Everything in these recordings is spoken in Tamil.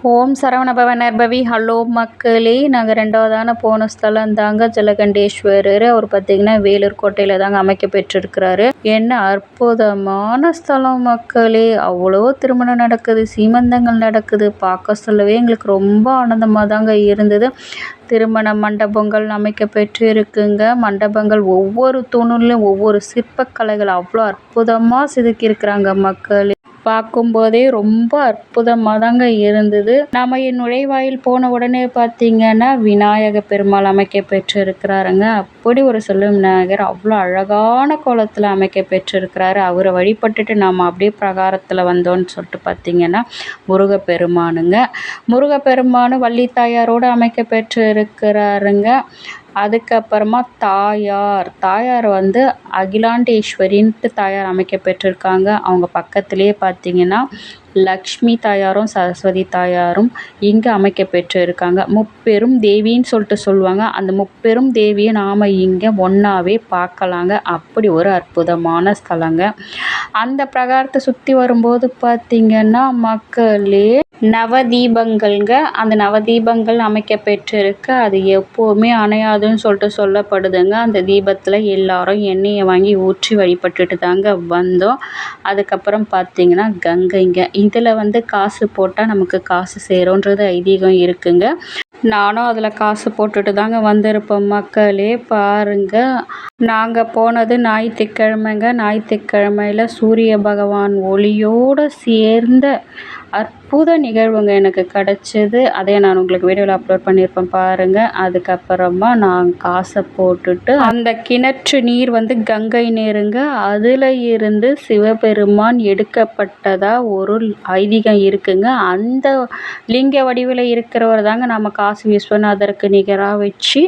ஓம் சரவணபவ நர்பவி. ஹலோ மக்களே, நாங்கள் ரெண்டாவதான போன ஸ்தலம் தாங்க ஜலகண்டேஸ்வரர். அவர் பார்த்திங்கன்னா வேலூர் கோட்டையில் தாங்க அமைக்க பெற்றிருக்கிறாரு. என்ன அற்புதமான ஸ்தலம் மக்களே. அவ்வளோ திருமணம் நடக்குது, சீமந்தங்கள் நடக்குது. பார்க்க சொல்லவே எங்களுக்கு ரொம்ப ஆனந்தமாக தாங்க இருந்தது. திருமண மண்டபங்கள் அமைக்க பெற்று இருக்குங்க. மண்டபங்கள் ஒவ்வொரு தூணுலையும் ஒவ்வொரு சிற்பக்கலைகள் அவ்வளோ அற்புதமாக செதுக்கியிருக்கிறாங்க மக்களே. பார்க்கும்போதே ரொம்ப அற்புதமாக தாங்க இருந்தது. நம்ம நுழைவாயில் போன உடனே பார்த்திங்கன்னா விநாயக பெருமாள் அமைக்க பெற்று இருக்கிறாருங்க. அப்படி ஒரு செல்வ விநாயகர் அவ்வளோ அழகான கோலத்தில் அமைக்க பெற்றிருக்கிறாரு. அவரை வழிபட்டுட்டு நாம் அப்படியே பிரகாரத்தில் வந்தோன்னு சொல்லிட்டு பார்த்திங்கன்னா முருகப்பெருமானுங்க. முருகப்பெருமானு வள்ளி தாயாரோடு அமைக்க பெற்று இருக்கிறாருங்க. அதுக்கப்புறமா தாயார் வந்து அகிலாண்டேஸ்வரின்ட்டு தாயார் அமைக்க பெற்றிருக்காங்க. அவங்க பக்கத்துலேயே பார்த்திங்கன்னா லக்ஷ்மி தாயாரும் சரஸ்வதி தாயாரும் இங்கே அமைக்க பெற்று இருக்காங்க. முப்பெரும் தேவின்னு சொல்லிட்டு சொல்லுவாங்க. அந்த முப்பெரும் தேவியை நாம் இங்கே ஒன்றாவே பார்க்கலாங்க. அப்படி ஒரு அற்புதமான ஸ்தலங்க. அந்த பிரகாரத்தை சுற்றி வரும்போது பார்த்திங்கன்னா மக்களே நவதீபங்கள்ங்க. அந்த நவதீபங்கள் அமைக்க பெற்றிருக்கு. அது எப்போவுமே அணையாதுன்னு சொல்லிட்டு சொல்லப்படுதுங்க. அந்த தீபத்தில் எல்லாரும் எண்ணெயை வாங்கி ஊற்றி வழிபட்டுட்டு தாங்க வந்தோம். அதுக்கப்புறம் பார்த்திங்கன்னா கங்கைங்க. இதில் வந்து காசு போட்டால் நமக்கு காசு சேரும்ன்றது ஐதீகம் இருக்குங்க. நானும் அதில் காசு போட்டுட்டு தாங்க வந்திருப்போம் மக்களே. பாருங்கள், நாங்கள் போனது ஞாயிற்றுக்கிழமைங்க. ஞாயிற்றுக்கிழமையில் சூரிய பகவான் ஒளியோடு சேர்ந்த அற்புத நிகழ்வுங்க எனக்கு கிடச்சிது. அதே நான் உங்களுக்கு வீடியோவில் அப்லோட் பண்ணியிருப்பேன் பாருங்கள். அதுக்கப்புறமா நான் காசை போட்டுட்டு அந்த கிணற்று நீர் வந்து கங்கை நீருங்க. அதில் இருந்து சிவபெருமான் எடுக்கப்பட்டதாக ஒரு ஐதீகம் இருக்குங்க. அந்த லிங்க வடிவில் இருக்கிறவர் தாங்க நம்ம காசி விஸ்வநாதருக்கு நிகராக வச்சு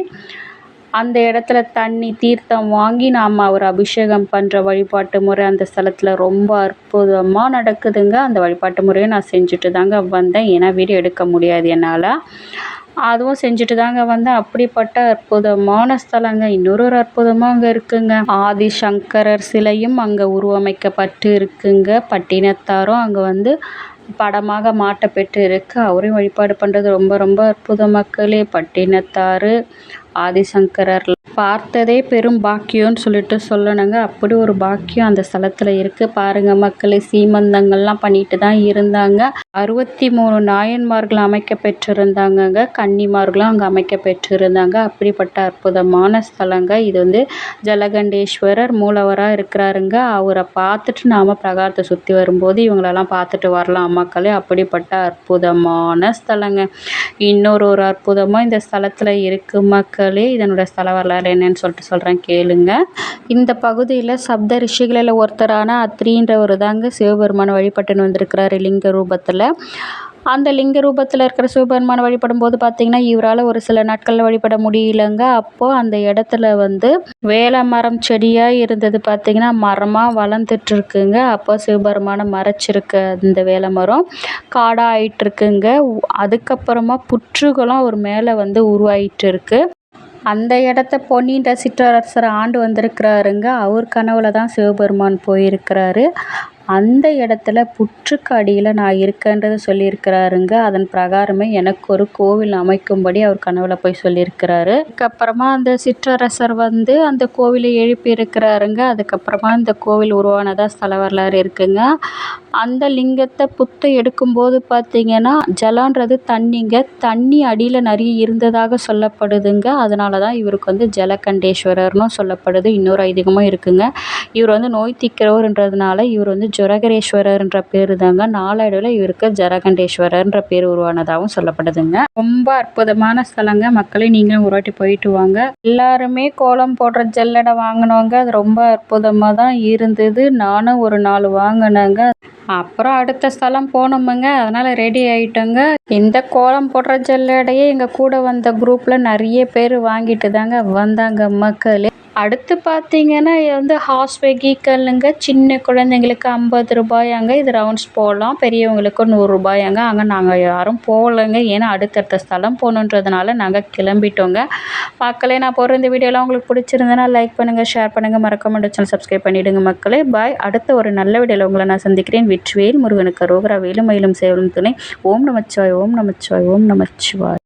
அந்த இடத்துல தண்ணி தீர்த்தம் வாங்கி நாம் அவர் அபிஷேகம் பண்ணுற வழிபாட்டு முறை அந்த ஸ்தலத்தில் ரொம்ப அற்புதமாக நடக்குதுங்க. அந்த வழிபாட்டு முறையை நான் செஞ்சுட்டு தாங்க வந்தேன். ஏன்னா வீடியோ எடுக்க முடியாது என்னால். அதுவும் செஞ்சுட்டு தாங்க வந்தேன். அப்படிப்பட்ட அற்புதமான ஸ்தலங்க. இன்னொரு அற்புதமாக அங்கே இருக்குங்க. ஆதிசங்கரர் சிலையும் அங்கே உருவமைக்கப்பட்டு இருக்குங்க. பட்டினத்தாரும் அங்கே வந்து படமாக மாட்ட பெற்று இருக்கு. அவரையும் வழிபாடு பண்ணுறது ரொம்ப ரொம்ப அற்புத மக்களே. பட்டினத்தார் ஆதிசங்கரர் பார்த்ததே பெரும் பாக்கியம்னு சொல்லிட்டு சொல்லணுங்க. அப்படி ஒரு பாக்கியம் அந்த ஸ்தலத்தில் இருக்குது. பாருங்கள் மக்களே, சீமந்தங்கள்லாம் பண்ணிட்டு தான் இருந்தாங்க. 63 நாயன்மார்கள் அமைக்க பெற்றிருந்தாங்கங்க. கன்னிமார்களும் அங்கே அமைக்க பெற்றிருந்தாங்க. அப்படிப்பட்ட அற்புதமான ஸ்தலங்க. இது வந்து ஜலகண்டேஸ்வரர் மூலவராக இருக்கிறாருங்க. அவரை பார்த்துட்டு நாம் பிரகாரத்தை சுற்றி வரும்போது இவங்களெல்லாம் பார்த்துட்டு வரலாம் மக்களே. அப்படிப்பட்ட அற்புதமான ஸ்தலங்க. இன்னொரு அற்புதமாக இந்த ஸ்தலத்தில் இருக்குது மக்களே. இதனோட ஸ்தல வரலாறு என்னன்னு சொல்லிட்டு சொல்கிறேன் கேளுங்க. இந்த பகுதியில் சப்த ரிஷிகளில் ஒருத்தரான அத்ரின்றவர் தாங்க சிவபெருமானை வழிபட்டுன்னு வந்திருக்கிறாரு லிங்க ரூபத்தில். அந்த லிங்க ரூபத்தில் இருக்கிற சிவபெருமானை வழிபடும் போது பார்த்திங்கன்னா இவரால் ஒரு சில நாட்களில் வழிபட முடியலங்க. அப்போது அந்த இடத்துல வந்து வேல மரம் செடியாக இருந்தது பார்த்திங்கன்னா மரமாக வளர்ந்துட்டுருக்குங்க. அப்போ சிவபெருமானை மறைச்சிருக்கு அந்த வேல மரம் காடாக ஆயிட்டுருக்குங்க. அதுக்கப்புறமா புற்றுகளும் அவர் மேலே வந்து உருவாயிட்டு இருக்கு. அந்த இடத்த பொன்னின்ற சிற்றரசர் ஆண்டு வந்திருக்கிறாருங்க. அவர் கனவுல தான் சிவபெருமான் போயிருக்கிறாரு. அந்த இடத்துல புற்றுக்கு அடியில் நான் இருக்கேன்றதை சொல்லியிருக்கிறாருங்க. அதன் பிரகாரமே எனக்கு ஒரு கோவில் அமைக்கும்படி அவர் கனவுல போய் சொல்லியிருக்கிறாரு. அதுக்கப்புறமா அந்த சிற்றரசர் வந்து அந்த கோவிலை எழுப்பி இருக்கிறாருங்க. அதுக்கப்புறமா இந்த கோவில் உருவானதாக ஸ்தல வரலாறு இருக்குங்க. அந்த லிங்கத்தை புத்தை எடுக்கும்போது பார்த்திங்கன்னா ஜலன்றது தண்ணிங்க. தண்ணி அடியில் நிறைய இருந்ததாக சொல்லப்படுதுங்க. அதனால தான் இவருக்கு வந்து ஜலகண்டேஸ்வரர்னு சொல்லப்படுது. இன்னொரு ஐதீகமும் இருக்குங்க. இவர் வந்து நோய் தீர்க்கிறவர்ன்றதுனால இவர் வந்து ஜொரகரேஸ்வரர்ன்ற பேர் தாங்க. நாளடைவில் இவருக்கு ஜலகண்டேஸ்வரர்ன்ற பேர் உருவானதாகவும் சொல்லப்படுதுங்க. ரொம்ப அற்புதமான ஸ்தலங்க மக்களே. நீங்களும் ஒரு வாட்டி போயிட்டு வாங்க. எல்லாருமே கோலம் போடுற ஜல்லடை வாங்கினவங்க. அது ரொம்ப அற்புதமாக தான் இருந்தது. நானும் ஒரு 4 வாங்கினேங்க. அப்புறம் அடுத்த ஸ்தலம் போனோமுங்க. அதனால் ரெடி ஆகிட்டோங்க. இந்த கோலம் போடுற ஜல்லடையே எங்கள் கூட வந்த குரூப்பில் நிறைய பேர் வாங்கிட்டு தாங்க வந்தாங்க மக்களே. அடுத்து பார்த்தீங்கன்னா வந்து ஹார்ஸ் வெஹிக்கலுங்க சின்ன குழந்தைங்களுக்கு 50 ரூபாயாங்க. இது ரவுண்ட்ஸ் போகலாம். பெரியவங்களுக்கு 100 ரூபாயாங்க. அங்கே நாங்கள் யாரும் போகலைங்க. ஏன்னா அடுத்தடுத்த ஸ்தலம் போகணுன்றதுனால நாங்கள் கிளம்பிட்டோங்க. மக்களே, நான் போடுற இந்த வீடியோலாம் உங்களுக்கு பிடிச்சிருந்தேன்னா லைக் பண்ணுங்கள், ஷேர் பண்ணுங்கள், மறக்காம சேனல் சப்ஸ்கிரைப் பண்ணிவிடுங்க மக்களே. பாய். அடுத்த ஒரு நல்ல வீடியோவில் உங்களை நான் சந்திக்கிறேன். வெற்றிவேல் முருகனுக்கு அரோகரா. வேலும் மயிலும் சேவலும் துணை. ஓம் நமச்சிவாய், ஓம் நமச்சிவாய், ஓம் நமச்சிவாய்.